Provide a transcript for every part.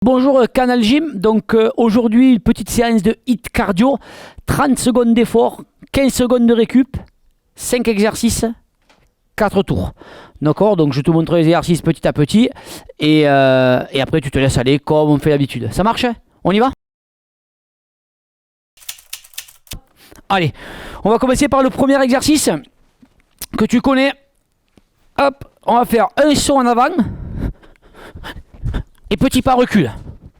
Bonjour Canal Gym, donc aujourd'hui une petite séance de HIIT cardio, 30 secondes d'effort, 15 secondes de récup, 5 exercices, 4 tours. D'accord, donc je te montre les exercices petit à petit et après tu te laisses aller comme on fait d'habitude. Ça marche? On y va? Allez, on va commencer par le premier exercice que tu connais. Hop, on va faire un saut en avant. Et petit pas recul.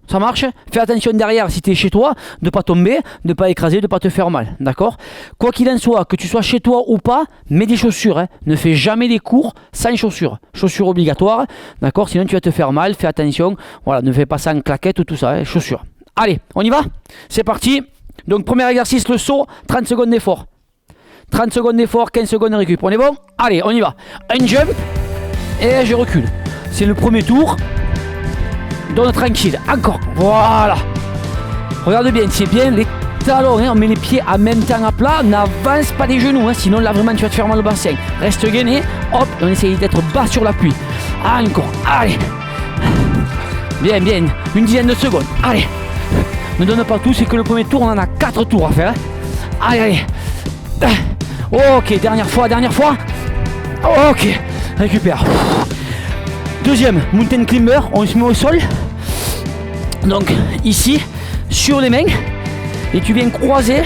Ça marche? Fais attention derrière si tu es chez toi, de ne pas tomber, de ne pas écraser, de ne pas te faire mal. D'accord? Quoi qu'il en soit, que tu sois chez toi ou pas, mets des chaussures. Hein. Ne fais jamais des cours sans chaussures. Chaussures obligatoires. D'accord? Sinon tu vas te faire mal. Fais attention. Voilà, ne fais pas ça en claquette ou tout ça. Hein. Chaussures. Allez, on y va? C'est parti. Donc premier exercice, le saut, 30 secondes d'effort. 30 secondes d'effort, 15 secondes de récup. On est bon? Allez, on y va. Un jump et je recule. C'est le premier tour. Donne tranquille, encore, voilà. Regarde bien, c'est bien les talons, hein. On met les pieds en même temps à plat, n'avance pas les genoux, hein. Sinon là vraiment tu vas te faire mal au bassin. Reste gainé, hop, on essaye d'être bas sur l'appui. Encore, allez. Bien, bien, une dizaine de secondes, allez. Ne donne pas tout, c'est que le premier tour, on en a 4 tours à faire. Hein. Allez, allez. Ok, dernière fois. Ok, récupère. Deuxième, mountain climber, on se met au sol. Donc ici, sur les mains. Et tu viens croiser,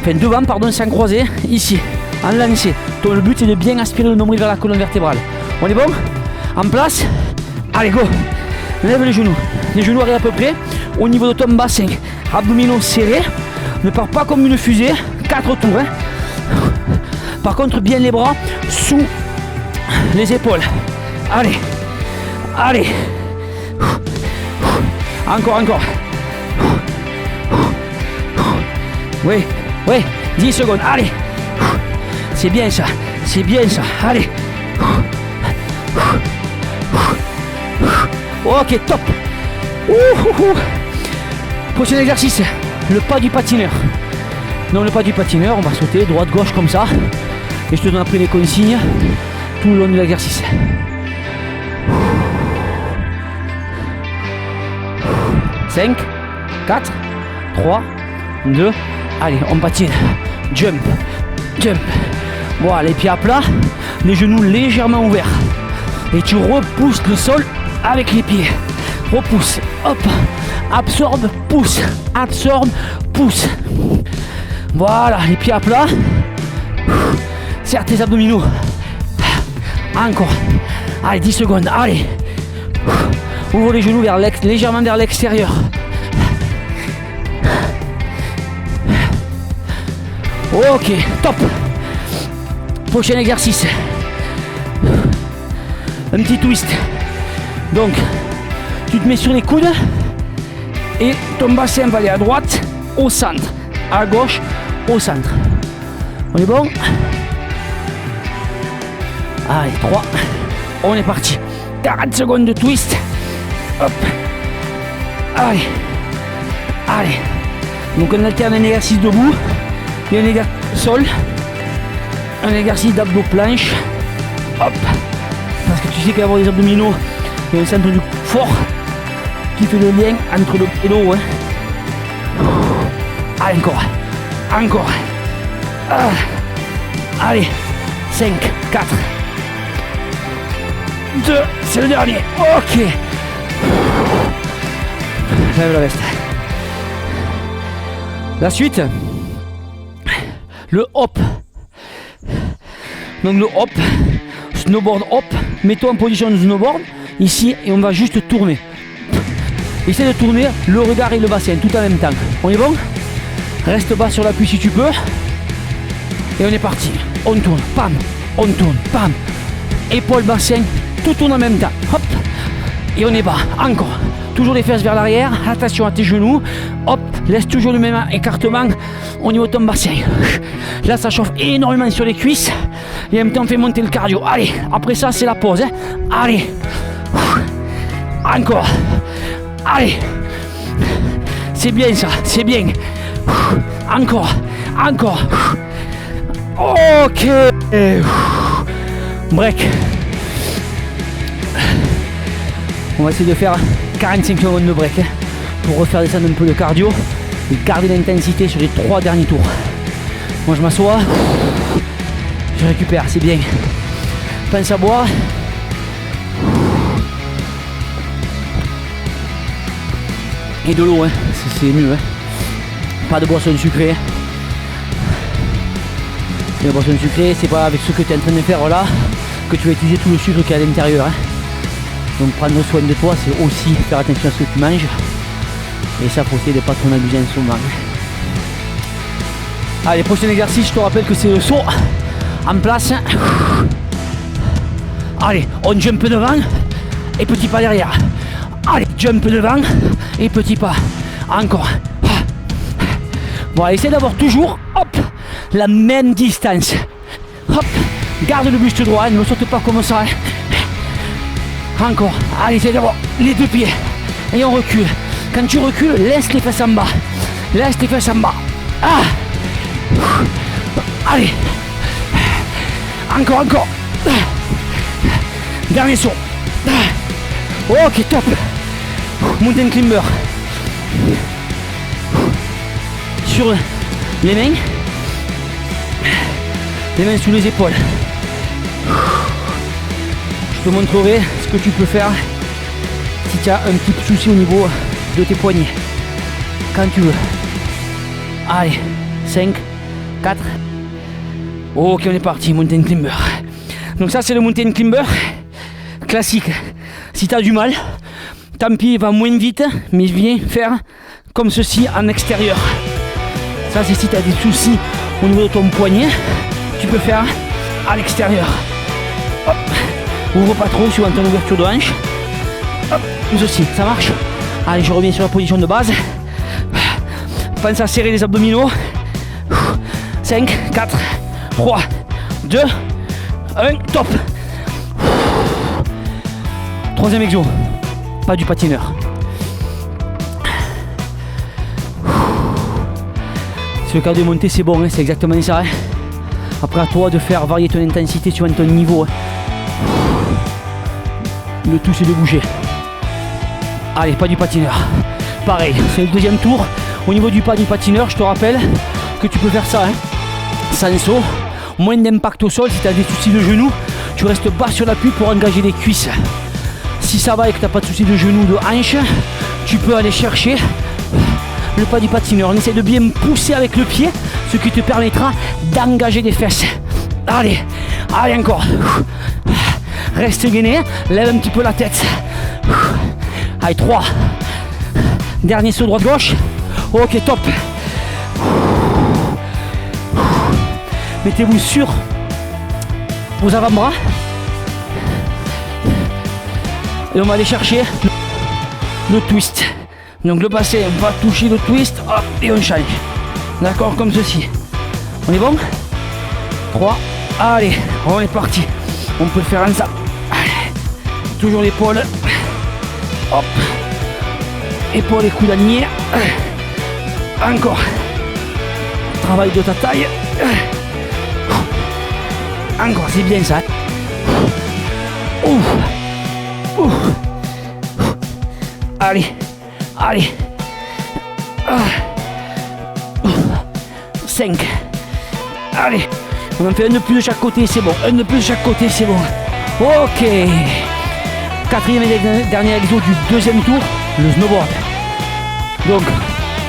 enfin devant, pardon, sans croiser, ici, en lancé. Donc le but c'est de bien aspirer le nombril vers la colonne vertébrale. On est bon? En place. Allez, go. Lève les genoux arrivent à peu près au niveau de ton bassin. Abdominaux serrés. Ne pars pas comme une fusée. 4 tours. Hein. Par contre, bien les bras sous les épaules. Allez, allez, encore, oui, 10 secondes, allez, c'est bien ça, allez, ok, top. Prochain exercice, le pas du patineur. Non, le pas du patineur, on va sauter droite-gauche comme ça, et je te donne après les consignes tout le long de l'exercice. 5, 4, 3, 2, allez, on patine. Jump. Voilà, les pieds à plat, les genoux légèrement ouverts. Et tu repousses le sol avec les pieds. Repousse, hop, absorbe, pousse. Voilà, les pieds à plat. Serre tes abdominaux. Encore. Allez, 10 secondes, allez. Ouvre les genoux légèrement vers l'extérieur. Ok, top. Prochain exercice. Un petit twist. Donc, tu te mets sur les coudes et ton bassin va aller à droite, au centre. À gauche, au centre. On est bon? Allez, 3. On est parti. 40 secondes de twist. Hop. Allez. Donc on alterne un exercice debout et un exercice sol. Un exercice d'abdos planche. Hop. Parce que tu sais qu'il y a des abdominaux et un centre du fort qui fait le lien entre le bas et le haut. Hein. Allez, encore. Allez. 5, 4, 2, c'est le dernier. Ok. Lève la veste. La suite, le hop. Donc le hop, snowboard hop. Mets-toi en position de snowboard ici et on va juste tourner. Essaie de tourner le regard et le bassin tout en même temps. On est bon? Reste bas sur l'appui si tu peux. Et on est parti. On tourne, pam. Épaule, bassin, tout tourne en même temps. Hop. Et on est bas. Encore. Toujours les fesses vers l'arrière. Attention à tes genoux. Hop. Laisse toujours le même écartement au niveau de ton bassin. Là, ça chauffe énormément sur les cuisses. Et en même temps, on fait monter le cardio. Allez. Après ça, c'est la pause. Hein. Allez. Encore. Allez. C'est bien ça. C'est bien. Encore. Ok. Break. On va essayer de faire 45 secondes de break, hein, pour refaire descendre un peu le cardio et garder l'intensité sur les 3 derniers tours. Moi je m'assois, je récupère, c'est bien. Pense à boire. Et de l'eau, hein, c'est mieux. Hein. Pas de boisson sucrée. La boisson sucrée, c'est pas avec ce que tu es en train de faire là que tu vas utiliser tout le sucre qui est à l'intérieur. Hein. Donc prendre soin de toi, c'est aussi faire attention à ce que tu manges. Et ça, faut essayer de pas trop en abuser en ce moment. Allez, prochain exercice, je te rappelle que c'est le saut en place. Allez, on jump devant et petit pas derrière. Allez, jump devant et petit pas. Encore. Bon, essaie d'avoir toujours, hop, la même distance. Hop, garde le buste droit, ne saute pas comme ça. Encore. Allez, essaie d'avoir les 2 pieds. Et on recule. Quand tu recules, laisse les fesses en bas. Laisse les fesses en bas. Ah. Allez. Encore, encore. Dernier saut. Ok, top. Mountain climber. Sur les mains. Les mains sous les épaules. Je te montrerai ce que tu peux faire si tu as un petit souci au niveau de tes poignets. Quand tu veux. Allez, 5, 4. Ok, on est parti, mountain climber. Donc ça, c'est le mountain climber classique. Si tu as du mal, tant pis, il va moins vite, mais viens faire comme ceci en extérieur. Ça, c'est si tu as des soucis au niveau de ton poignet, tu peux faire à l'extérieur. Hop. Ouvre pas trop suivant ton ouverture de hanche. Hop, ceci, ça marche. Allez, je reviens sur la position de base. Pense à serrer les abdominaux. 5, 4, 3, 2, 1, top. Troisième exo, pas du patineur. Si le cardio est monté, c'est bon, hein, c'est exactement ça. Hein. Après, à toi de faire varier ton intensité suivant ton niveau. Hein. Le tout, c'est de bouger. Allez, pas du patineur. Pareil, c'est le deuxième tour. Au niveau du pas du patineur, je te rappelle que tu peux faire ça. Hein. Sans saut, moins d'impact au sol. Si tu as des soucis de genoux, tu restes bas sur l'appui pour engager les cuisses. Si ça va et que tu n'as pas de soucis de genoux, de hanche, tu peux aller chercher le pas du patineur. On essaie de bien pousser avec le pied, ce qui te permettra d'engager les fesses. Allez, allez encore. Reste gainé, lève un petit peu la tête. Allez, 3. Dernier saut droite-gauche. Ok, top. Mettez-vous sur vos avant-bras. Et on va aller chercher le twist. Donc le passé, on va toucher le twist, hop, et on change. D'accord, comme ceci. On est bon? 3. Allez, on est parti. On peut le faire en ça. Allez. Toujours l'épaule. Hop. Épaule et coude alignés. Encore. Travail de ta taille. Encore, c'est bien ça. Ouf. Ouf. Allez. Allez. 5. Allez. On en fait un de plus de chaque côté, c'est bon. Un de plus de chaque côté, c'est bon. Ok. Quatrième et dernier exo du deuxième tour, le snowboard. Donc,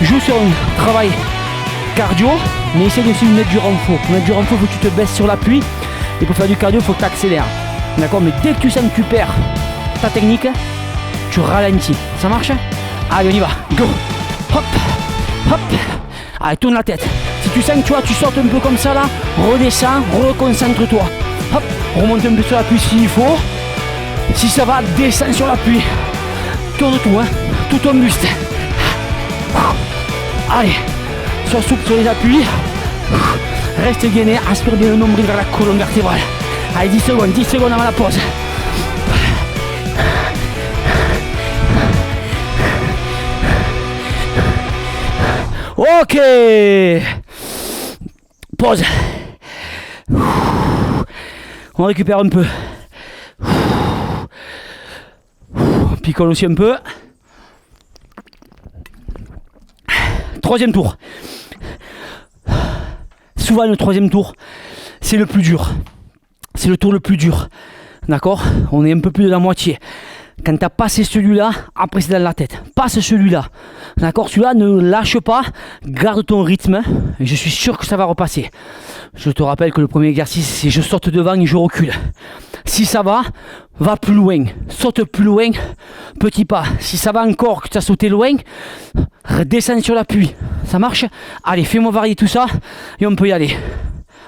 joue sur un travail cardio, mais essaye aussi de mettre du renfort. Pour mettre du renfort, il faut que tu te baisses sur l'appui. Et pour faire du cardio, il faut que tu accélères. D'accord? Mais dès que tu sens que tu perds ta technique, tu ralentis. Ça marche? Allez, on y va. Go. Hop. Hop. Allez, tourne la tête. Si tu sens que tu sautes un peu comme ça là, redescends, reconcentre-toi. Hop. Remonte un peu sur l'appui s'il faut. Si ça va, descends sur l'appui. Tourne tout, hein. Tout ton buste. Allez. Sois souple sur les appuis. Reste gainé, aspire bien le nombril vers la colonne vertébrale. Allez, 10 secondes avant la pause. Ok. Pause. On récupère un peu. Picole aussi un peu. Troisième tour. Souvent le troisième tour, c'est le plus dur. C'est le tour le plus dur. D'accord? On est un peu plus de la moitié. Quand tu as passé celui-là, après c'est dans la tête. Passe celui-là. D'accord? Celui-là, ne lâche pas. Garde ton rythme. Et je suis sûr que ça va repasser. Je te rappelle que le premier exercice, c'est je saute devant et je recule. Si ça va plus loin. Saute plus loin. Petit pas. Si ça va encore, que tu as sauté loin, redescends sur l'appui. Ça marche? Allez, fais-moi varier tout ça. Et on peut y aller.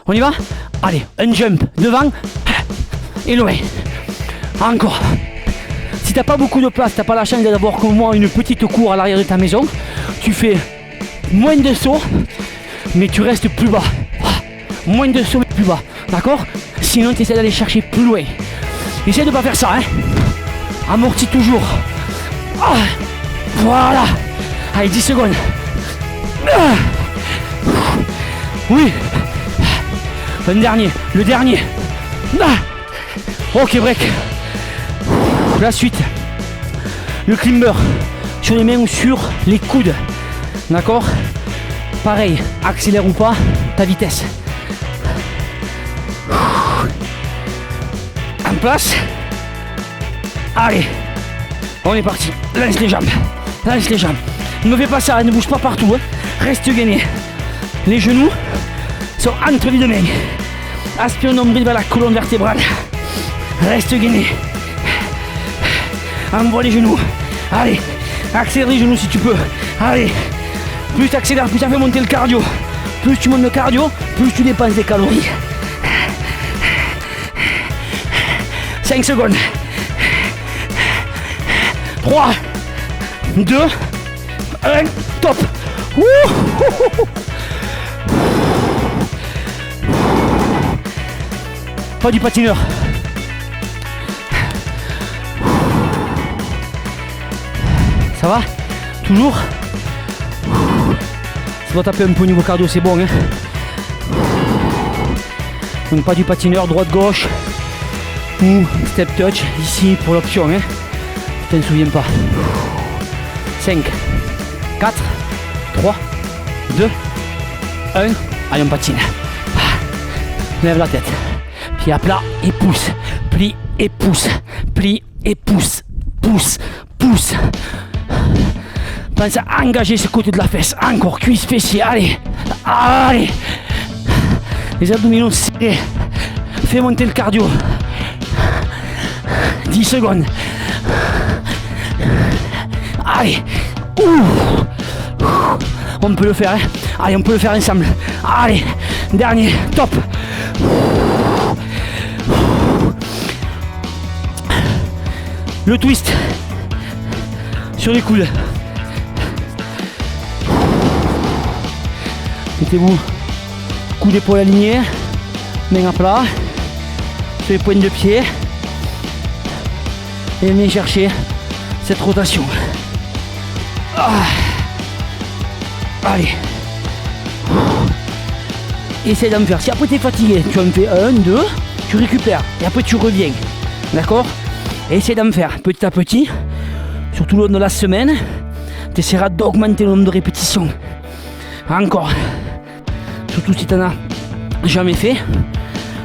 On y va? Allez, un jump devant. Et loin. Encore. Si t'as pas beaucoup de place, t'as pas la chance d'avoir comme moi une petite cour à l'arrière de ta maison, tu fais moins de sauts, mais tu restes plus bas. Moins de sauts, mais plus bas. D'accord? Sinon, tu essaies d'aller chercher plus loin. Essaie de pas faire ça, hein. Amortis toujours. Voilà. Allez, 10 secondes. Oui. Un dernier. Le dernier. Ok, break. La suite, le climber sur les mains ou sur les coudes. D'accord? Pareil, accélère ou pas ta vitesse. En place. Allez, on est parti. Lance les jambes. Lance les jambes. Ne fais pas ça, ne bouge pas partout. Hein. Reste gainé. Les genoux sont entre les deux mains. Aspire le nombril vers la colonne vertébrale. Reste gainé. Envoie les genoux. Allez, accélère les genoux si tu peux. Allez, plus tu accélères, plus tu fais monter le cardio. Plus tu montes le cardio, plus tu dépenses des calories. 5 secondes. 3, 2, 1, top. Pas du patineur. Ça va? Toujours? Ça doit taper un peu au niveau cardio, c'est bon. Hein. Donc pas du patineur, droite-gauche ou step touch ici pour l'option. Hein. Je t'en souviens pas. 5, 4, 3, 2, 1. Allez, on patine. Lève la tête. Pied à plat et pousse. Plie et pousse. Plie et pousse. Pousse. Pousse. Pense à engager ce côté de la fesse. Encore, cuisse, fessier, allez. Allez. Les abdominaux serrés. Fais monter le cardio. 10 secondes. Allez. On peut le faire, hein. Allez, on peut le faire ensemble. Allez. Dernier, top. Le twist. Sur les coudes. Mettez-vous coup d'épaule aligné, main à plat, sur les pointes de pied et venez chercher cette rotation. Allez. Essaye d'en faire. Si après tu es fatigué, tu en fais 1, 2, tu récupères et après tu reviens. D'accord? Essaye d'en faire petit à petit. Sur tout le long de la semaine, tu essaieras d'augmenter le nombre de répétitions. Encore. Surtout si tu n'en as jamais fait.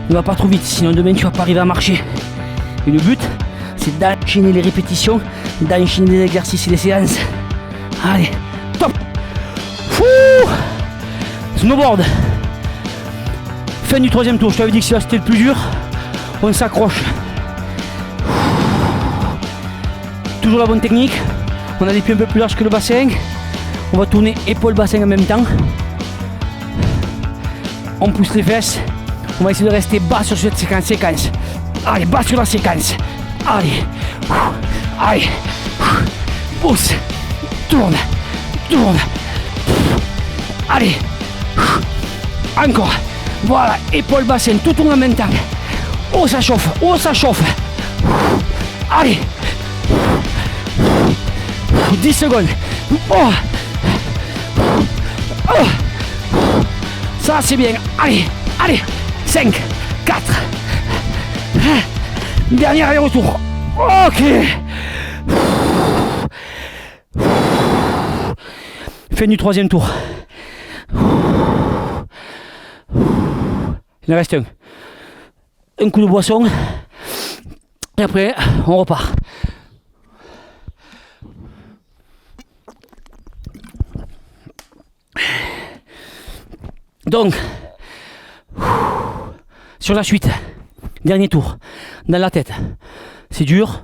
Ne va pas trop vite, sinon demain tu vas pas arriver à marcher. Et le but, c'est d'enchaîner les répétitions, d'enchaîner les exercices et les séances. Allez, top. Fouh. Snowboard. Fin du troisième tour, je t'avais dit que c'était le plus dur. On s'accroche. Toujours la bonne technique. On a des pieds un peu plus larges que le bassin. On va tourner épaule-bassin en même temps. On pousse les fesses. On va essayer de rester bas sur cette séquence. Allez, bas sur la séquence. Allez. Allez. Pousse. Tourne. Tourne. Allez. Encore. Voilà, épaule-bassin. Tout tourne en même temps. Oh, ça chauffe. Oh, ça chauffe. Allez. 10 secondes. Oh. Oh. Ça c'est bien. Allez, allez. 5, 4. Dernier aller-retour. Ok. Fin du troisième tour. Il en reste un. Un coup de boisson. Et après, on repart. Donc, sur la suite, dernier tour, dans la tête. C'est dur,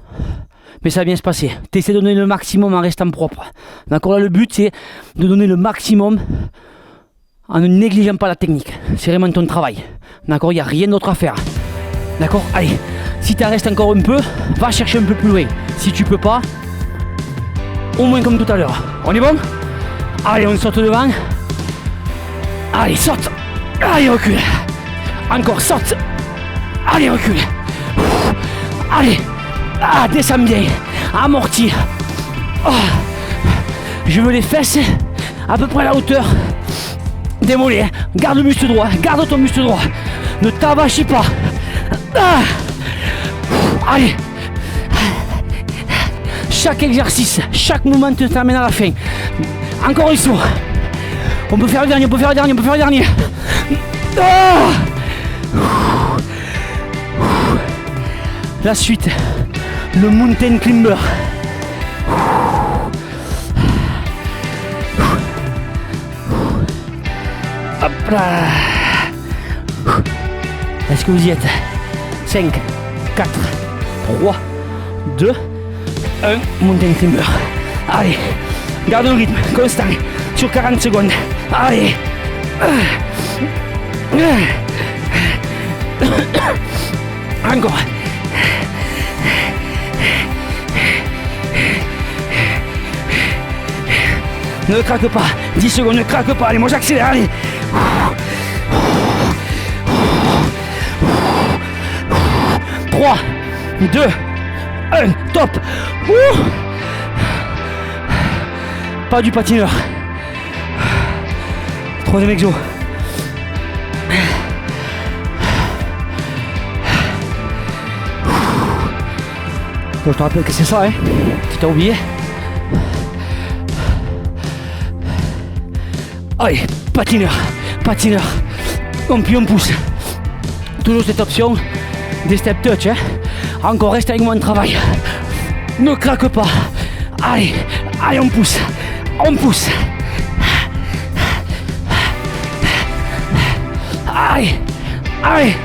mais ça va bien se passer. Tu essaies de donner le maximum en restant propre. D'accord, là, le but, c'est de donner le maximum en ne négligeant pas la technique. C'est vraiment ton travail. D'accord, il n'y a rien d'autre à faire. D'accord, allez, si tu en restes encore un peu, va chercher un peu plus loin. Si tu peux pas, au moins comme tout à l'heure. On est bon? Allez, on saute devant. Allez, saute. Allez, recule. Encore, saute. Allez, recule. Allez. Ah, descends bien. Amorti. Oh. Je veux les fesses à peu près à la hauteur des mollets. Garde le muscle droit. Garde ton muscle droit. Ne t'avachis pas. Ah. Allez. Chaque exercice, chaque mouvement te termine à la fin. Encore une fois. On peut faire le dernier, on peut faire le dernier, on peut faire le dernier. Ah. La suite, le mountain climber. Hop là. Est-ce que vous y êtes? 5, 4, 3, 2, 1, mountain climber. Allez, garde un rythme constant sur 40 secondes. Allez. Encore. Ne craque pas. 10 secondes, ne craque pas. Allez, moi j'accélère. Allez. 3, 2, 1, top. Pas du patineur. Troisième exo. Donc, je te rappelle que c'est ça, hein. Tu t'as oublié. Allez, patineur, patineur. On plie, on pousse. Toujours cette option des step touch, hein. Encore, reste avec moi en travail. Ne craque pas. Allez, allez, on pousse. On pousse. Allez, allez.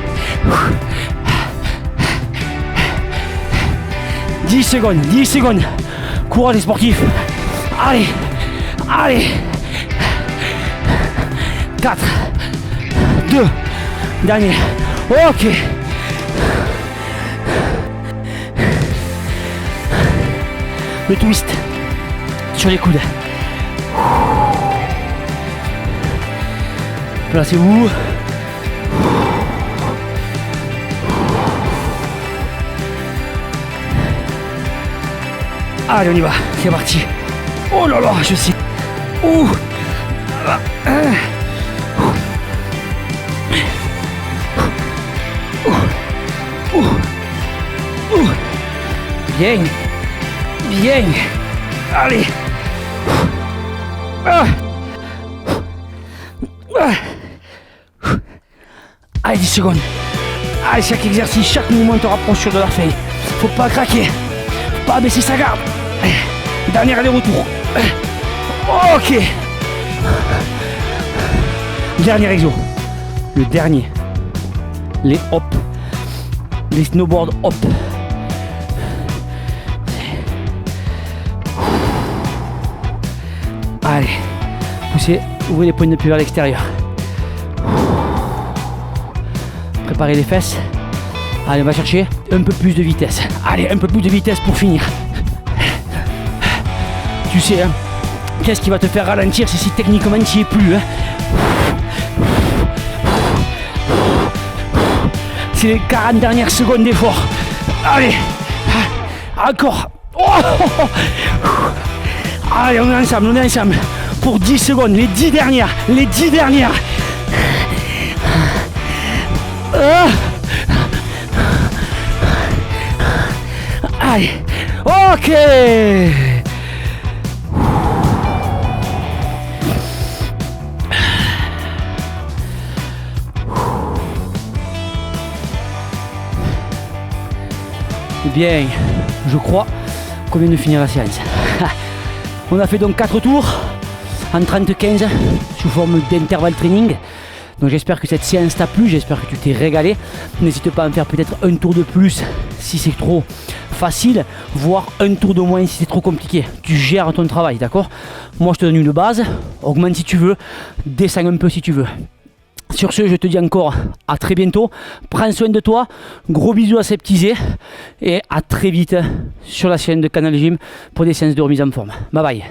10 secondes, 10 secondes. Courage les sportifs. Allez, allez. 4, 2, dernier. Ok. Le twist sur les coudes. Placez-vous. Allez, on y va, c'est parti. Oh là là, je sais. Ouh. Bien. Bien. Allez. Allez, 10 secondes. Allez, chaque exercice, chaque mouvement te rapproche sur de la fin. Faut pas craquer. Faut pas baisser sa garde. Dernier aller-retour. Ok. Dernier exo. Le dernier. Les hop. Les snowboard hop. Allez. Poussez. Ouvrez les pointes de pied vers l'extérieur. Préparez les fesses. Allez, on va chercher un peu plus de vitesse. Allez, un peu plus de vitesse pour finir. Tu sais, hein, qu'est-ce qui va te faire ralentir si techniquement tu n'y es plus, hein. C'est les 40 dernières secondes d'effort. Allez. Encore. Oh. Allez, on est ensemble. Pour 10 secondes, les 10 dernières. Les 10 dernières. Allez. Ok. Bien, je crois qu'on vient de finir la séance. On a fait donc 4 tours en 30-15 sous forme d'intervalle training. Donc j'espère que cette séance t'a plu, j'espère que tu t'es régalé. N'hésite pas à en faire peut-être un tour de plus si c'est trop facile, voire un tour de moins si c'est trop compliqué. Tu gères ton travail, d'accord? Moi je te donne une base, augmente si tu veux, descends un peu si tu veux. Sur ce, je te dis encore à très bientôt. Prends soin de toi, gros bisous aseptisés et à très vite sur la chaîne de Canal Gym pour des séances de remise en forme. Bye bye.